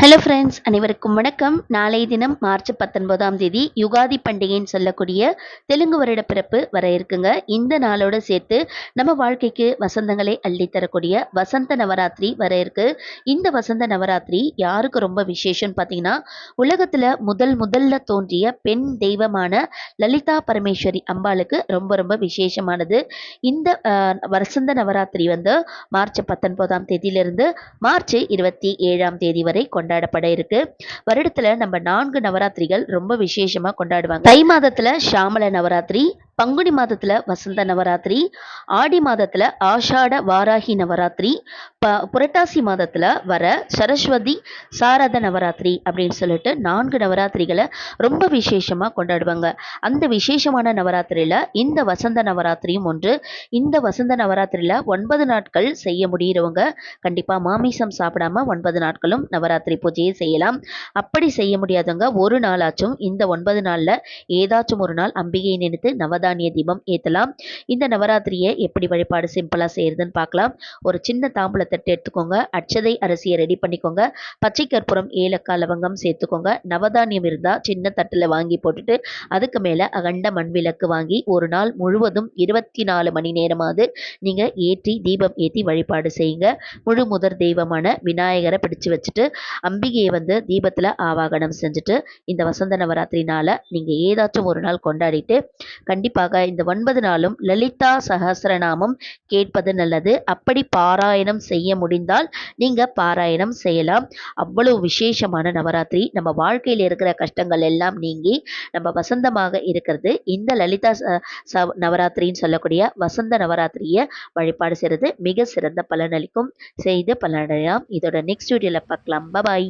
Hello friends, அனைவருக்கும் வணக்கம். நாளைய தினம் மார்ச் 19ஆம் தேதி யுகாதி பண்டிகைன்னு சொல்லக்கூடிய தெலுங்கு வருட பிறப்பு வர இருக்குங்க. இந்த நாளோட சேர்த்து நம்ம வாழ்க்கைக்கு வசந்தங்களை அள்ளித் தரக்கூடிய வசந்த நவராத்திரி வர இருக்கு. இந்த வசந்த நவராத்திரி யாருக்கு ரொம்ப விசேஷம்னு பார்த்தீங்கன்னா, உலகத்துல முதல்ல தோன்றிய பெண் தெய்வமான லலிதா பரமேஸ்வரி அம்பாளுக்கு ரொம்ப ரொம்ப விசேஷமானது. இந்த வசந்த நவராத்திரி வந்து மார்ச் 19ஆம் தேதியிலிருந்து மார்ச் 27ஆம் தேதி வரை கொண்டாடப்பட இருக்கு. வருடத்துல நம்ம 4 நவராத்திரிகள் ரொம்ப விசேஷமா கொண்டாடுவாங்க. தை மாதத்துல ஷாமல நவராத்திரி, பங்குனி மாதத்துல வசந்த நவராத்திரி, ஆடி மாதத்துல ஆஷாட வாராகி நவராத்திரி, புரட்டாசி மாதத்துல வர சரஸ்வதி சாரத நவராத்திரி அப்படின்னு சொல்லிட்டு 4 நவராத்திரிகளை ரொம்ப விசேஷமா கொண்டாடுவாங்க. அந்த விசேஷமான நவராத்திரியில இந்த வசந்த நவராத்திரியும் ஒன்று. இந்த வசந்த நவராத்திரியில 9 நாட்கள் செய்ய முடியறவங்க கண்டிப்பா மாமிசம் சாப்பிடாம 9 நாட்களும் நவராத்திரி பூஜையை செய்யலாம். அப்படி செய்ய முடியாதவங்க ஒரு நாளாச்சும் இந்த 9 நாள்ல ஏதாச்சும் ஒரு நாள் அம்பிகையை நினைத்து நவதானிய தீபம் ஏத்தலாம். இந்த நவராத்திரியை எப்படி வழிபாடு சிம்பிளா செய்யறதுன்னு பார்க்கலாம். ஒரு சின்ன தாம்பூலத்தட்டு எடுத்துக்கோங்க, அட்சதை அரிசியை ரெடி பண்ணிக்கோங்க, பச்சை கற்பூரம், ஏலக்காய், லவங்கம் சேர்த்துக்கோங்க. நவதானியம் இருந்தா சின்ன தட்டுல வாங்கி போட்டுட்டு அதுக்கு மேல அகண்ட மண் விளக்கு வாங்கி ஒரு நாள் முழுவதும் 24 மணி நேரமாவது நீங்க ஏற்றி தீபம் ஏற்றி வழிபாடு செய்யுங்க. முழு முதற் தெய்வமான விநாயகரை பிடிச்சு வச்சுட்டு அம்பிகையை வந்து தீபத்துல ஆவாகனம் செஞ்சுட்டு இந்த வசந்த நவராத்திரி நாளை நீங்க ஏதாச்சும் ஒரு நாள் கொண்டாடிட்டு கண்டிப்பாக இந்த 9 நாளும் லலிதா சகஸ்ரநாமம் கேட்பது நல்லது. அப்படி பாராயணம் செய்ய முடிந்தால் நீங்க பாராயணம் செய்யலாம். அவ்வளவு விசேஷமான நவராத்திரி. நம்ம வாழ்க்கையில் இருக்கிற கஷ்டங்கள் எல்லாம் நீங்கி நம்ம வசந்தமாக இருக்கிறது இந்த லலிதா நவராத்திரின்னு சொல்லக்கூடிய வசந்த நவராத்திரியை வழிபாடு செய்கிறது மிக சிறந்த பலனளிக்கும். செய்து பலனடையலாம். இதோட நெக்ஸ்ட் வீடியோல பார்க்கலாம். பாய்.